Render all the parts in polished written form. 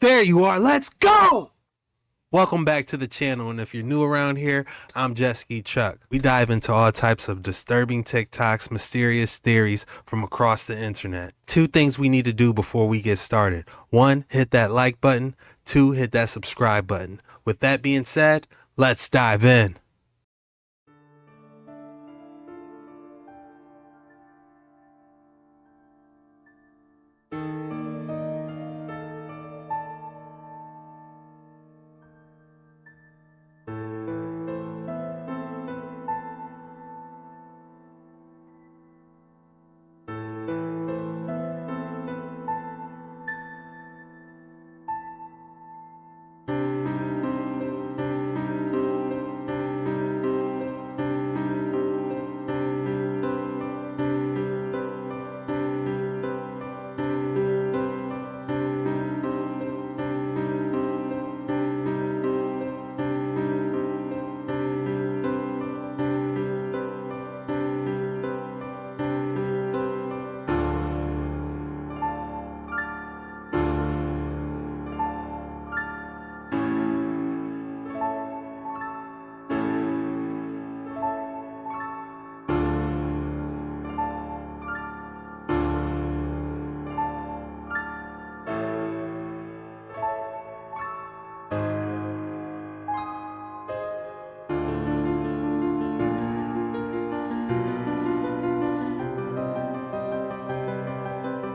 There you are. Let's go. Welcome back to the channel, and if you're new around here, I'm Jesky Chuck. We dive into all types of disturbing TikToks, mysterious theories from across the internet. 2 things we need to do before we get started. 1, hit that like button. 2, hit that subscribe button. With that being said, let's dive in.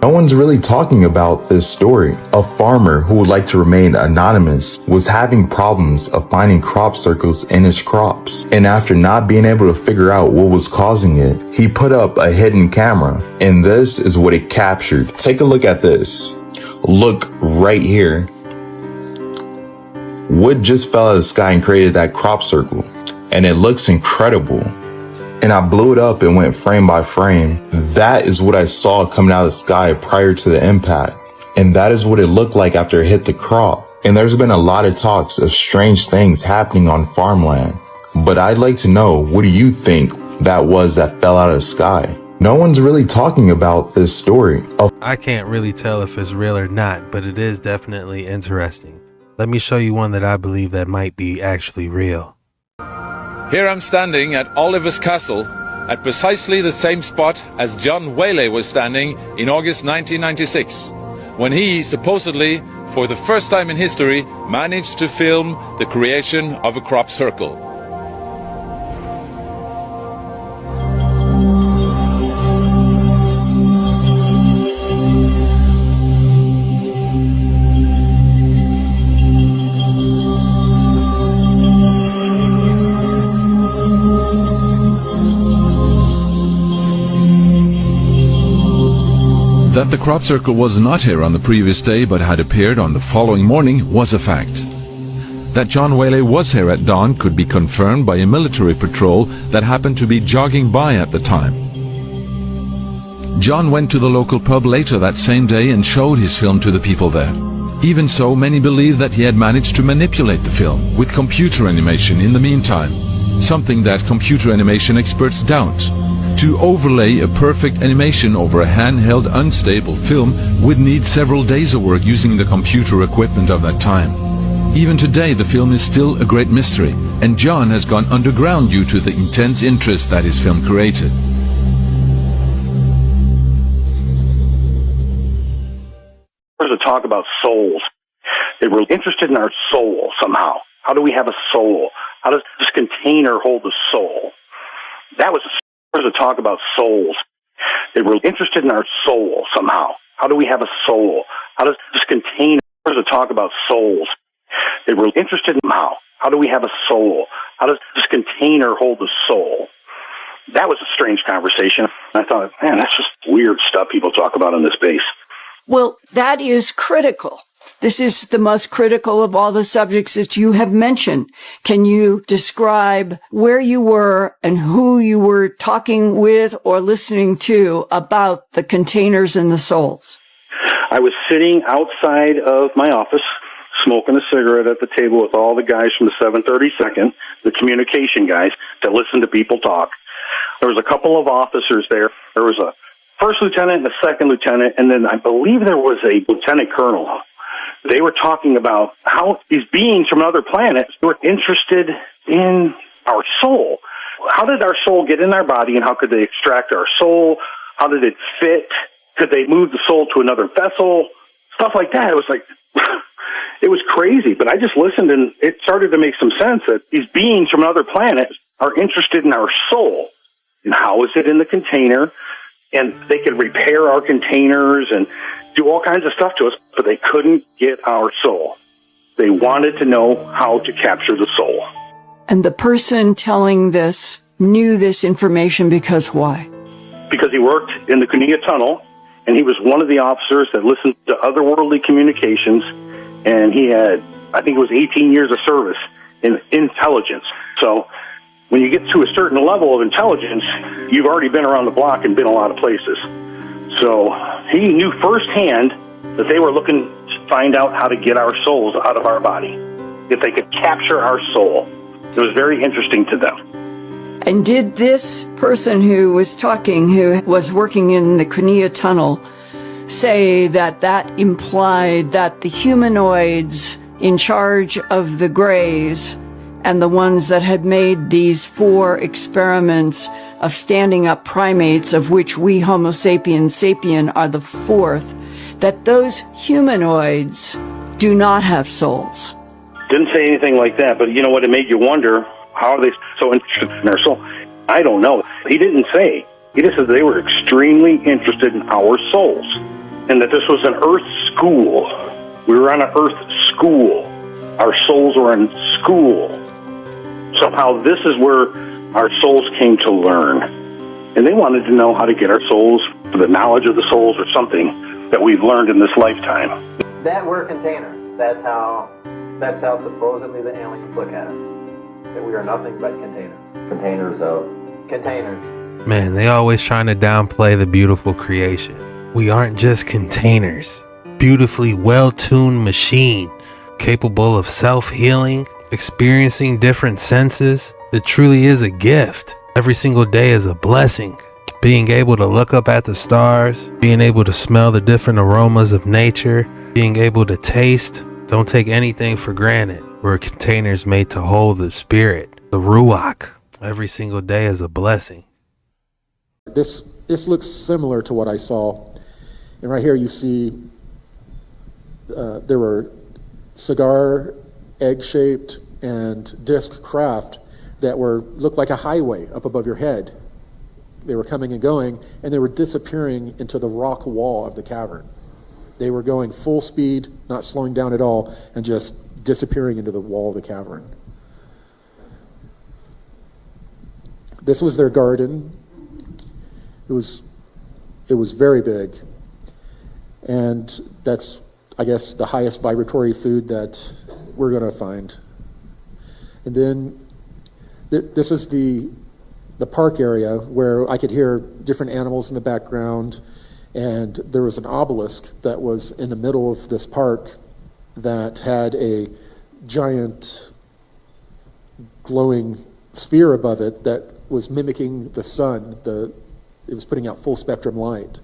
No one's really talking about this story. A farmer who would like to remain anonymous was having problems of finding crop circles in his crops. And after not being able to figure out what was causing it, he put up a hidden camera. And this is what it captured. Take a look at this. Look right here. Wood just fell out of the sky and created that crop circle. And it looks incredible. And I blew it up and went frame by frame. That is what I saw coming out of the sky prior to the impact. And that is what it looked like after it hit the crop. And there's been a lot of talks of strange things happening on farmland. But I'd like to know, what do you think that was that fell out of the sky? No one's really talking about this story. I can't really tell if it's real or not, but it is definitely interesting. Let me show you one that I believe that might be actually real. Here I'm standing at Oliver's Castle at precisely the same spot as John Whaley was standing in August 1996, when he supposedly, for the first time in history, managed to film the creation of a crop circle. That the crop circle was not here on the previous day but had appeared on the following morning was a fact. That John Whaley was here at dawn could be confirmed by a military patrol that happened to be jogging by at the time. John went to the local pub later that same day and showed his film to the people there. Even so, many believe that he had managed to manipulate the film with computer animation in the meantime, something that computer animation experts doubt. To overlay a perfect animation over a handheld, unstable film would need several days of work using the computer equipment of that time. Even today, the film is still a great mystery, and John has gone underground due to the intense interest that his film created. There's a talk about souls. They were interested in our soul somehow. How do we have a soul? How does this container hold a soul? There's a talk about souls. They were interested in our soul somehow. How do we have a soul? How does this container? There's a talk about souls. They were interested in how do we have a soul? How does this container hold a soul? That was a strange conversation. I thought, man, that's just weird stuff people talk about in this base. Well, that is critical. This is the most critical of all the subjects that you have mentioned. Can you describe where you were and who you were talking with or listening to about the containers and the souls? I was sitting outside of my office, smoking a cigarette at the table with all the guys from the 732nd, the communication guys, that listen to people talk. There was a couple of officers there. There was a first lieutenant and a second lieutenant, and then I believe there was a lieutenant colonel. They were talking about how these beings from other planets were interested in our soul. How did our soul get in our body, and how could they extract our soul? How did it fit? Could they move the soul to another vessel? Stuff like that. It was like, it was crazy, but I just listened and it started to make some sense that these beings from other planets are interested in our soul. And how is it in the container? And they could repair our containers and do all kinds of stuff to us, but they couldn't get our soul. They wanted to know how to capture the soul. And the person telling this knew this information because why? Because he worked in the Cunilla Tunnel, and he was one of the officers that listened to otherworldly communications, and he had, I think it was 18 years of service in intelligence. So when you get to a certain level of intelligence, you've already been around the block and been a lot of places. So he knew firsthand that they were looking to find out how to get our souls out of our body, if they could capture our soul. It was very interesting to them. And did this person who was talking, who was working in the Cunilla Tunnel, say that that implied that the humanoids in charge of the Greys and the ones that had made these 4 experiments of standing up primates, of which we Homo sapiens sapien are the 4th, that those humanoids do not have souls? Didn't say anything like that, but you know what? It made you wonder, how are they so interested in our soul? I don't know. He didn't say. He just said they were extremely interested in our souls, and that this was an Earth school. We were on an Earth school. Our souls were in school. Somehow this is where our souls came to learn. And they wanted to know how to get our souls, for the knowledge of the souls, or something that we've learned in this lifetime. That we're containers. That's how supposedly the aliens look at us. That we are nothing but containers. Containers of containers. Man, they always trying to downplay the beautiful creation. We aren't just containers. Beautifully well-tuned machine, capable of self-healing, experiencing different senses. It truly is a gift. Every single day is a blessing. Being able to look up at the stars, being able to smell the different aromas of nature, being able to taste. Don't take anything for granted. We're containers made to hold the spirit, the ruach. Every single day is a blessing. This looks similar to what I saw. And right here you see there were cigar, egg-shaped, and disc craft that looked like a highway up above your head. They were coming and going, and they were disappearing into the rock wall of the cavern. They were going full speed, not slowing down at all, and just disappearing into the wall of the cavern. This was their garden. It was very big. And that's, I guess, the highest vibratory food that we're going to find. And then this was the park area where I could hear different animals in the background, and there was an obelisk that was in the middle of this park that had a giant glowing sphere above it that was mimicking the sun. It was putting out full spectrum light.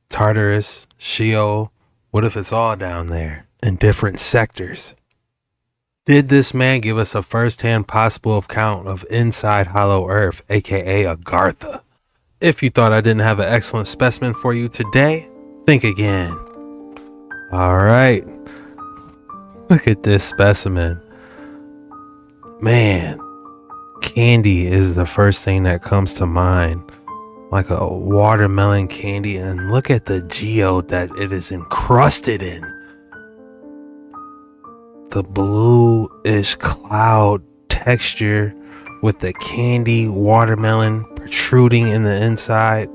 Tartarus, Sheol, what if it's all down there in different sectors? Did this man give us a first-hand possible account of inside Hollow Earth, aka Agartha? If you thought I didn't have an excellent specimen for you today, think again. Alright, look at this specimen. Man, candy is the first thing that comes to mind. Like a watermelon candy, and look at the geode that it is encrusted in. The bluish cloud texture with the candy watermelon protruding in the inside.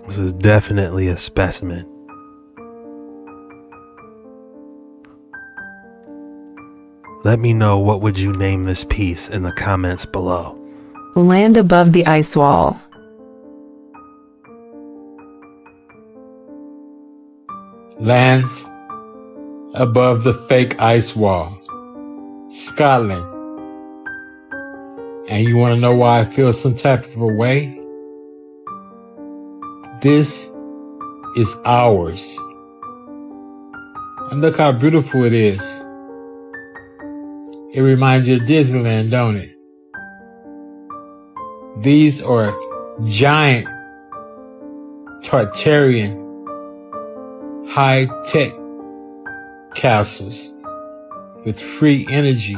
This is definitely a specimen. Let me know, what would you name this piece in the comments below. Land above the ice wall. Lands above the fake ice wall. Scotland. And you want to know why I feel some type of a way? This is ours. And look how beautiful it is. It reminds you of Disneyland, don't it? These are giant Tartarian high-tech castles with free energy,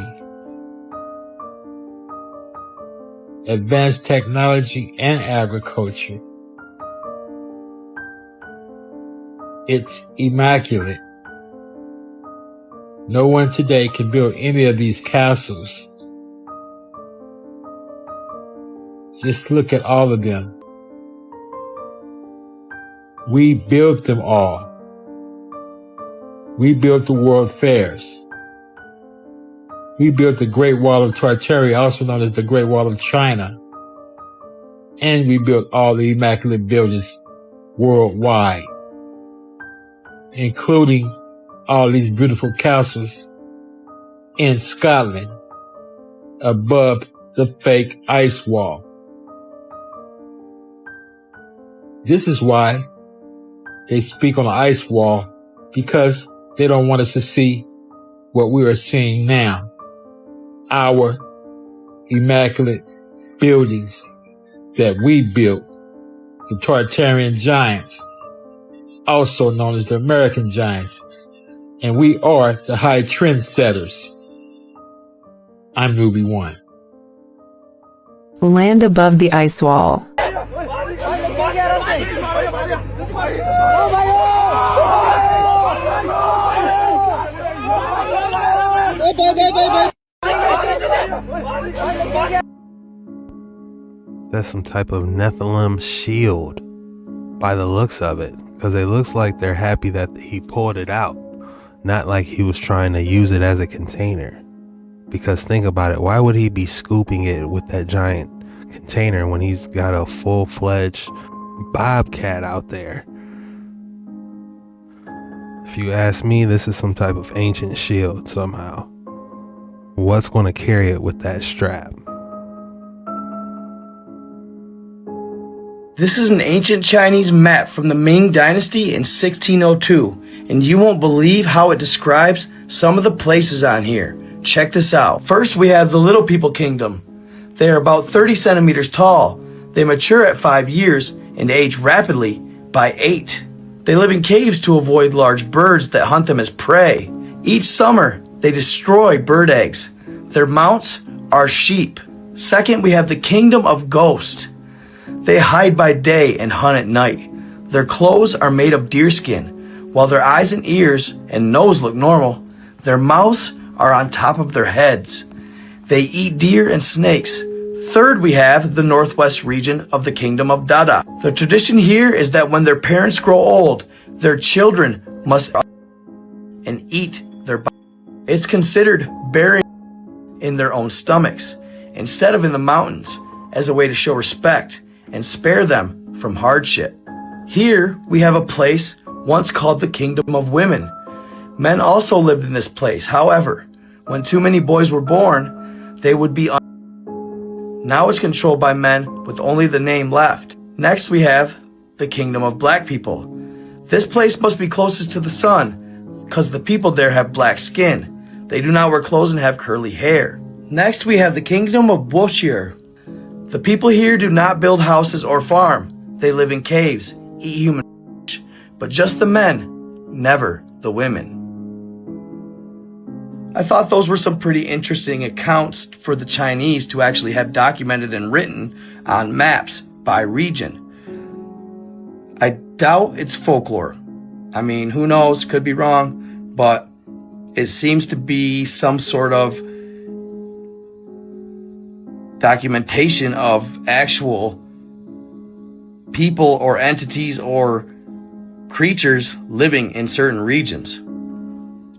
advanced technology, and agriculture. It's immaculate. No one today can build any of these castles. Just look at all of them. We built them all. We built the World Fairs. We built the Great Wall of Tartary, also known as the Great Wall of China. And we built all the immaculate buildings worldwide, including all these beautiful castles in Scotland above the fake ice wall. This is why they speak on the ice wall, because they don't want us to see what we are seeing now. Our immaculate buildings that we built, the Tartarian giants, also known as the American giants. And we are the high trendsetters. I'm Newbie One. Land above the ice wall. That's some type of Nephilim shield by the looks of it, because it looks like they're happy that he pulled it out, not like he was trying to use it as a container. Because think about it, why would he be scooping it with that giant container when he's got a full-fledged bobcat out there? If you ask me, this is some type of ancient shield somehow. What's going to carry it with that strap? This is an ancient Chinese map from the Ming Dynasty in 1602, and you won't believe how it describes some of the places on here. Check this out. First, we have the Little People Kingdom. They are about 30 centimeters tall. They mature at 5 years and age rapidly by 8. They live in caves to avoid large birds that hunt them as prey. Each summer, they destroy bird eggs. Their mounts are sheep. Second, we have the Kingdom of Ghost. They hide by day and hunt at night. Their clothes are made of deerskin. While their eyes and ears and nose look normal, their mouths are on top of their heads. They eat deer and snakes. Third, we have the northwest region of the Kingdom of Dada. The tradition here is that when their parents grow old, their children must and eat their bodies. It's considered burying in their own stomachs instead of in the mountains, as a way to show respect and spare them from hardship. Here we have a place once called the Kingdom of Women. Men also lived in this place. However, when too many boys were born, they would be now it's controlled by men with only the name left. Next we have the Kingdom of Black People. This place must be closest to the sun because the people there have black skin. They do not wear clothes and have curly hair. Next we have the Kingdom of Boshir. The people here do not build houses or farm. They live in caves, eat human flesh, but just the men, never the women. I thought those were some pretty interesting accounts for the Chinese to actually have documented and written on maps by region. I doubt it's folklore. I mean, who knows, could be wrong, but it seems to be some sort of documentation of actual people or entities or creatures living in certain regions.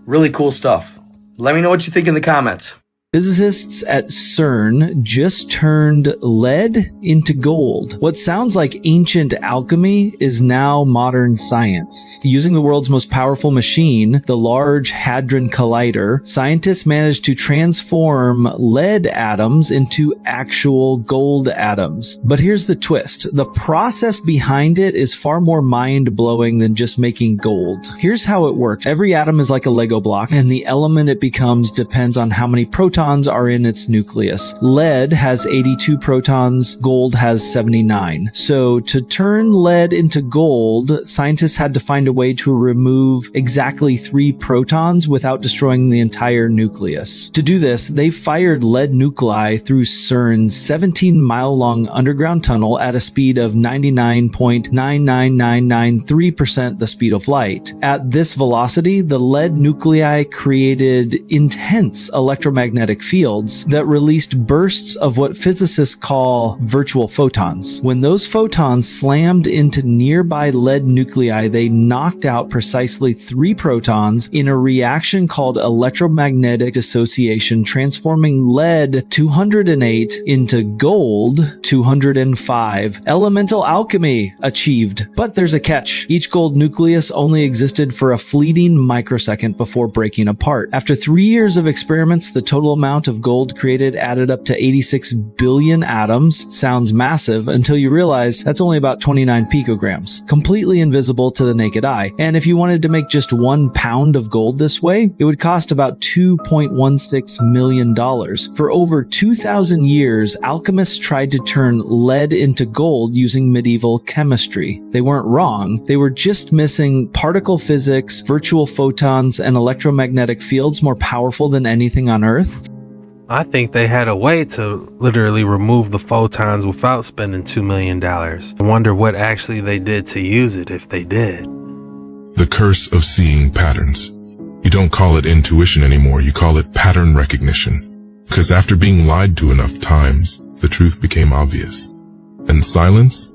Really cool stuff. Let me know what you think in the comments. Physicists at CERN just turned lead into gold. What sounds like ancient alchemy is now modern science. Using the world's most powerful machine, the Large Hadron Collider, scientists managed to transform lead atoms into actual gold atoms. But here's the twist. The process behind it is far more mind-blowing than just making gold. Here's how it works. Every atom is like a Lego block, and the element it becomes depends on how many protons are in its nucleus. Lead has 82 protons, gold has 79. So to turn lead into gold, scientists had to find a way to remove exactly 3 protons without destroying the entire nucleus. To do this, they fired lead nuclei through CERN's 17-mile-long underground tunnel at a speed of 99.99993% the speed of light. At this velocity, the lead nuclei created intense electromagnetic fields that released bursts of what physicists call virtual photons. When those photons slammed into nearby lead nuclei, they knocked out precisely 3 protons in a reaction called electromagnetic dissociation, transforming lead 208 into gold 205. Elemental alchemy achieved. But there's a catch. Each gold nucleus only existed for a fleeting microsecond before breaking apart. After 3 years of experiments, the total amount of gold created added up to 86 billion atoms. Sounds massive until you realize that's only about 29 picograms, completely invisible to the naked eye. And if you wanted to make just 1 pound of gold this way, it would cost about $2.16 million. For over 2,000 years, alchemists tried to turn lead into gold using medieval chemistry. They weren't wrong. They were just missing particle physics, virtual photons, and electromagnetic fields more powerful than anything on Earth. I think they had a way to literally remove the photons without spending $2 million. I wonder what actually they did to use it if they did. The curse of seeing patterns. You don't call it intuition anymore, you call it pattern recognition. Because after being lied to enough times, the truth became obvious. And silence?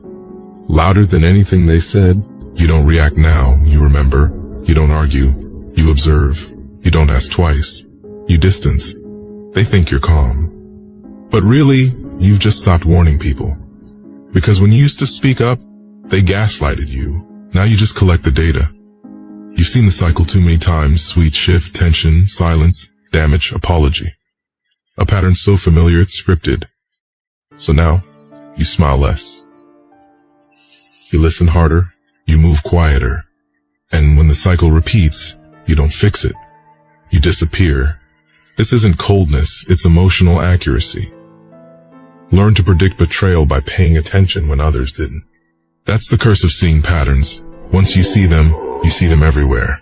Louder than anything they said. You don't react now, you remember. You don't argue. You observe. You don't ask twice. You distance. They think you're calm. But really, you've just stopped warning people. Because when you used to speak up, they gaslighted you. Now you just collect the data. You've seen the cycle too many times: sweet shift, tension, silence, damage, apology. A pattern so familiar it's scripted. So now, you smile less. You listen harder. You move quieter. And when the cycle repeats, you don't fix it. You disappear. This isn't coldness, it's emotional accuracy. Learn to predict betrayal by paying attention when others didn't. That's the curse of seeing patterns. Once you see them everywhere.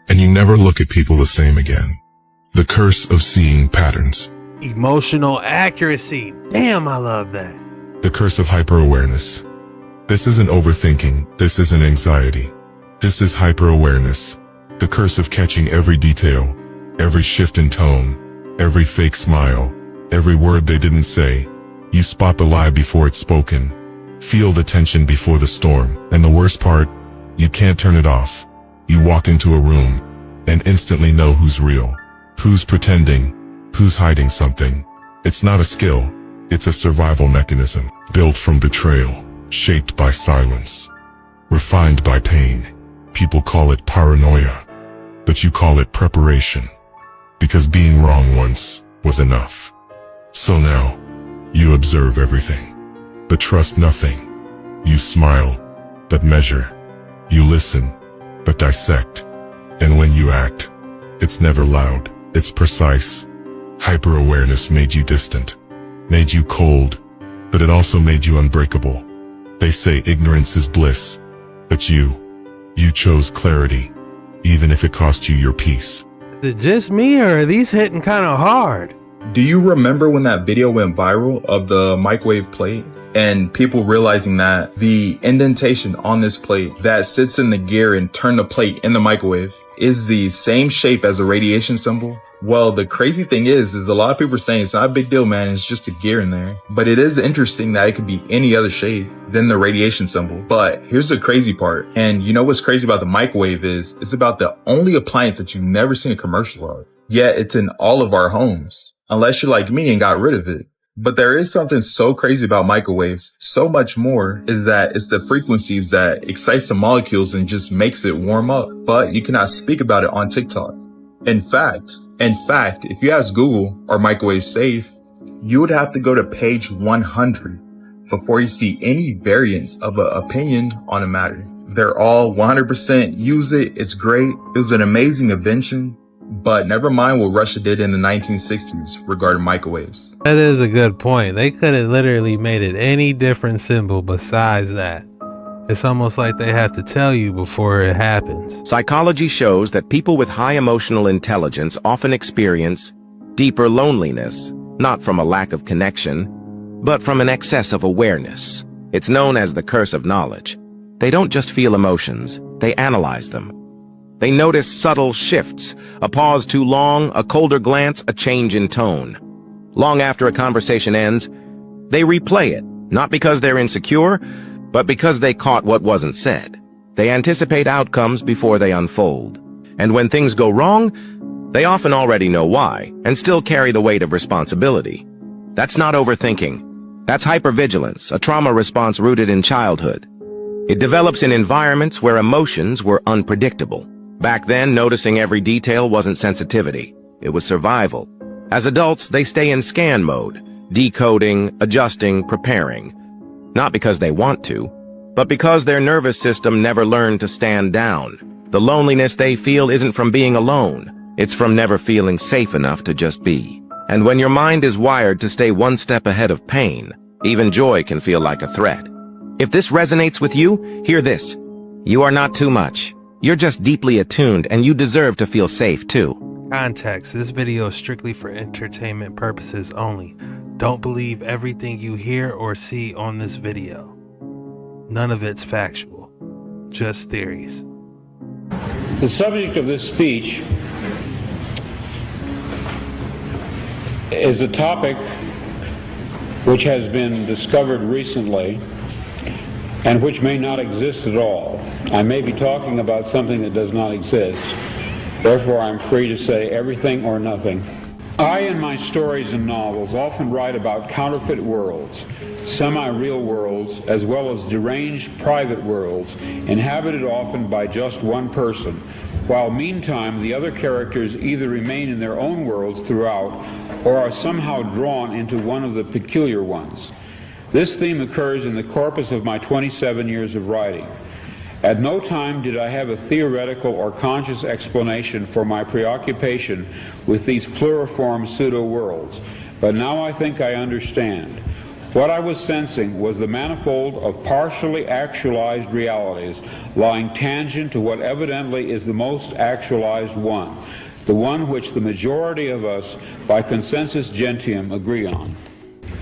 And you never look at people the same again. The curse of seeing patterns. Emotional accuracy. Damn, I love that. The curse of hyper-awareness. This isn't overthinking, this isn't anxiety. This is hyper-awareness. The curse of catching every detail. Every shift in tone, every fake smile, every word they didn't say. You spot the lie before it's spoken. Feel the tension before the storm. And the worst part, you can't turn it off. You walk into a room and instantly know who's real, who's pretending, who's hiding something. It's not a skill, it's a survival mechanism, built from betrayal, shaped by silence, refined by pain. People call it paranoia, but you call it preparation. Because being wrong once was enough. So now, you observe everything, but trust nothing. You smile, but measure. You listen, but dissect. And when you act, it's never loud, it's precise. Hyper-awareness made you distant, made you cold, but it also made you unbreakable. They say ignorance is bliss, but you chose clarity, even if it cost you your peace. Is it just me, or are these hitting kind of hard? Do you remember when that video went viral of the microwave plate and people realizing that the indentation on this plate that sits in the gear and turn the plate in the microwave is the same shape as a radiation symbol? Well, the crazy thing is a lot of people are saying it's not a big deal, man. It's just a gear in there. But it is interesting that it could be any other shape than the radiation symbol. But here's the crazy part. And you know what's crazy about the microwave is it's about the only appliance that you've never seen a commercial of. Yet it's in all of our homes, unless you're like me and got rid of it. But there is something so crazy about microwaves, so much more, is that it's the frequencies that excites the molecules and just makes it warm up. But you cannot speak about it on TikTok. In fact, if you ask Google, are microwaves safe, you would have to go to page 100 before you see any variance of an opinion on a matter. They're all 100% use it. It's great. It was an amazing invention. But never mind what Russia did in the 1960s regarding microwaves. That is a good point. They could have literally made it any different symbol besides that. It's almost like they have to tell you before it happens. Psychology shows that people with high emotional intelligence often experience deeper loneliness, not from a lack of connection, but from an excess of awareness. It's known as the curse of knowledge. They don't just feel emotions, they analyze them. They notice subtle shifts, a pause too long, a colder glance, a change in tone. Long after a conversation ends, they replay it, not because they're insecure, but because they caught what wasn't said. They anticipate outcomes before they unfold. And when things go wrong, they often already know why, and still carry the weight of responsibility. That's not overthinking. That's hypervigilance, a trauma response rooted in childhood. It develops in environments where emotions were unpredictable. Back then, noticing every detail wasn't sensitivity. It was survival. As adults, they stay in scan mode, decoding, adjusting, preparing. Not because they want to, but because their nervous system never learned to stand down. The loneliness they feel isn't from being alone. It's from never feeling safe enough to just be. And when your mind is wired to stay one step ahead of pain, even joy can feel like a threat. If this resonates with you, hear this. You are not too much. You're just deeply attuned, and you deserve to feel safe, too. Context. This video is strictly for entertainment purposes only. Don't believe everything you hear or see on this video. None of it's factual. Just theories. The subject of this speech is a topic which has been discovered recently and which may not exist at all. I may be talking about something that does not exist. Therefore, I'm free to say everything or nothing. I, in my stories and novels, often write about counterfeit worlds, semi-real worlds, as well as deranged private worlds, inhabited often by just one person, while meantime the other characters either remain in their own worlds throughout or are somehow drawn into one of the peculiar ones. This theme occurs in the corpus of my 27 years of writing. At no time did I have a theoretical or conscious explanation for my preoccupation with these pluriform pseudo-worlds, but now I think I understand. What I was sensing was the manifold of partially actualized realities lying tangent to what evidently is the most actualized one, the one which the majority of us, by consensus gentium, agree on.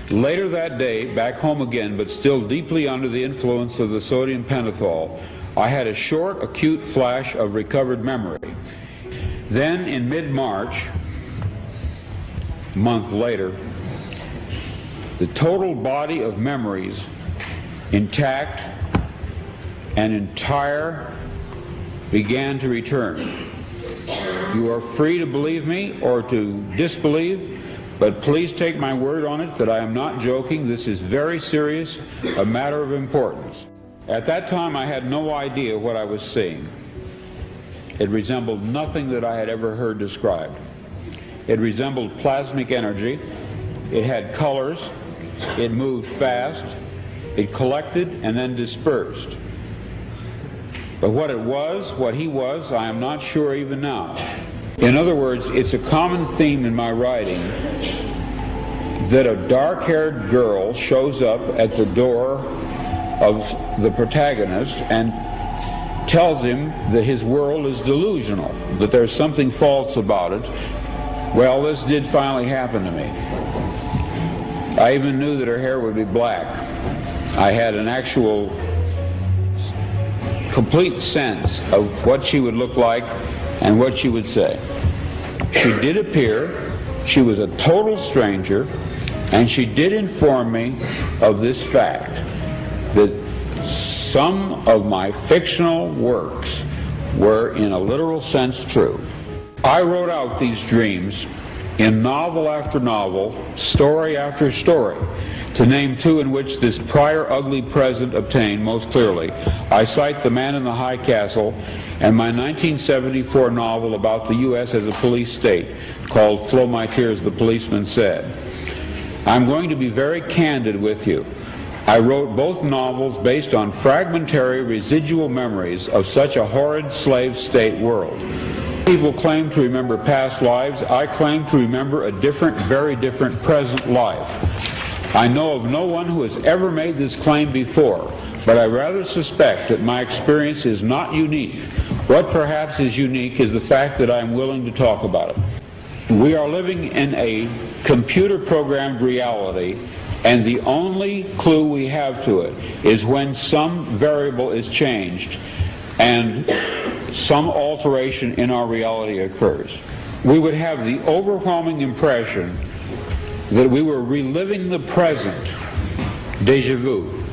Later that day, back home again, but still deeply under the influence of the sodium pentothal, I had a short, acute flash of recovered memory. Then, in mid-March, a month later, the total body of memories, intact and entire, began to return. You are free to believe me or to disbelieve, but please take my word on it that I am not joking. This is very serious, a matter of importance. At that time, I had no idea what I was seeing. It resembled nothing that I had ever heard described. It resembled plasmic energy. It had colors. It moved fast. It collected and then dispersed. But what it was, what he was, I am not sure even now. In other words, it's a common theme in my writing that a dark-haired girl shows up at the door of the protagonist and tells him that his world is delusional, that there's something false about it. Well, this did finally happen to me. I even knew that her hair would be black. I had an actual complete sense of what she would look like and what she would say. She did appear, she was a total stranger, and she did inform me of this fact, that some of my fictional works were in a literal sense true. I wrote out these dreams in novel after novel, story after story. To name two in which this prior ugly present obtained most clearly, I cite The Man in the High Castle and my 1974 novel about the U.S. as a police state called Flow My Tears, the Policeman Said. I'm going to be very candid with you. I wrote both novels based on fragmentary residual memories of such a horrid slave state world. People claim to remember past lives. I claim to remember a different, very different present life. I know of no one who has ever made this claim before, but I rather suspect that my experience is not unique. What perhaps is unique is the fact that I am willing to talk about it. We are living in a computer-programmed reality, and the only clue we have to it is when some variable is changed and some alteration in our reality occurs. We would have the overwhelming impression that we were reliving the present, déjà vu,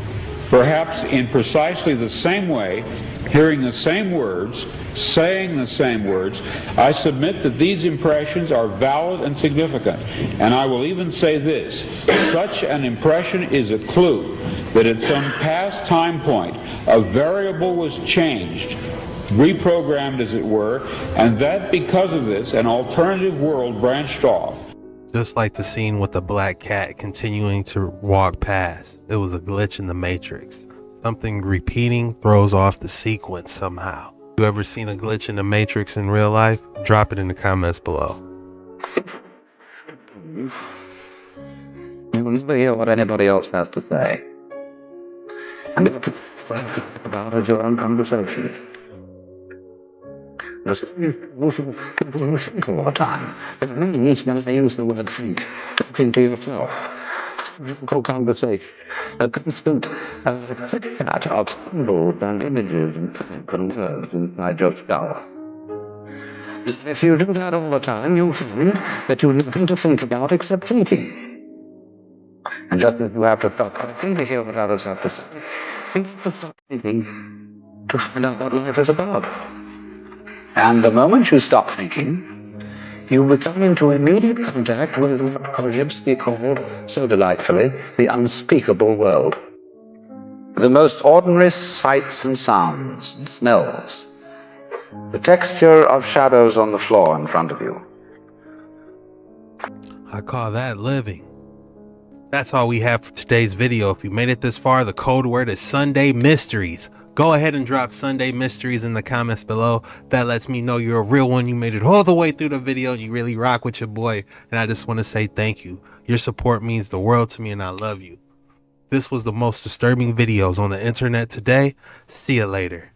perhaps in precisely the same way, hearing the same words, saying the same words. I submit that these impressions are valid and significant, and I will even say this: such an impression is a clue that at some past time point a variable was changed, reprogrammed as it were, and that because of this an alternative world branched off. Just like the scene with the black cat continuing to walk past. It was a glitch in the Matrix. Something repeating throws off the sequence somehow. You ever seen a glitch in the Matrix in real life? Drop it in the comments below. You will hear what anybody else has to say. And about it, your own conversation. Just think all the time. It means when they use the word think, talking to yourself. Difficult conversation. A constant chat of symbols and images and words inside your skull. If you do that all the time, you find that you have nothing to think about except thinking. And just as you have to stop thinking to hear what others have to say, you have to stop thinking to find out what life is about. And the moment you stop thinking, you become into immediate contact with what Korzybski called, so delightfully, the unspeakable world. The most ordinary sights and sounds and smells. The texture of shadows on the floor in front of you. I call that living. That's all we have for today's video. If you made it this far, the code word is Sunday Mysteries. Go ahead and drop Sunday Mysteries in the comments below. That lets me know you're a real one. You made it all the way through the video. You really rock with your boy. And I just want to say thank you. Your support means the world to me, and I love you. This was the most disturbing videos on the internet today. See you later.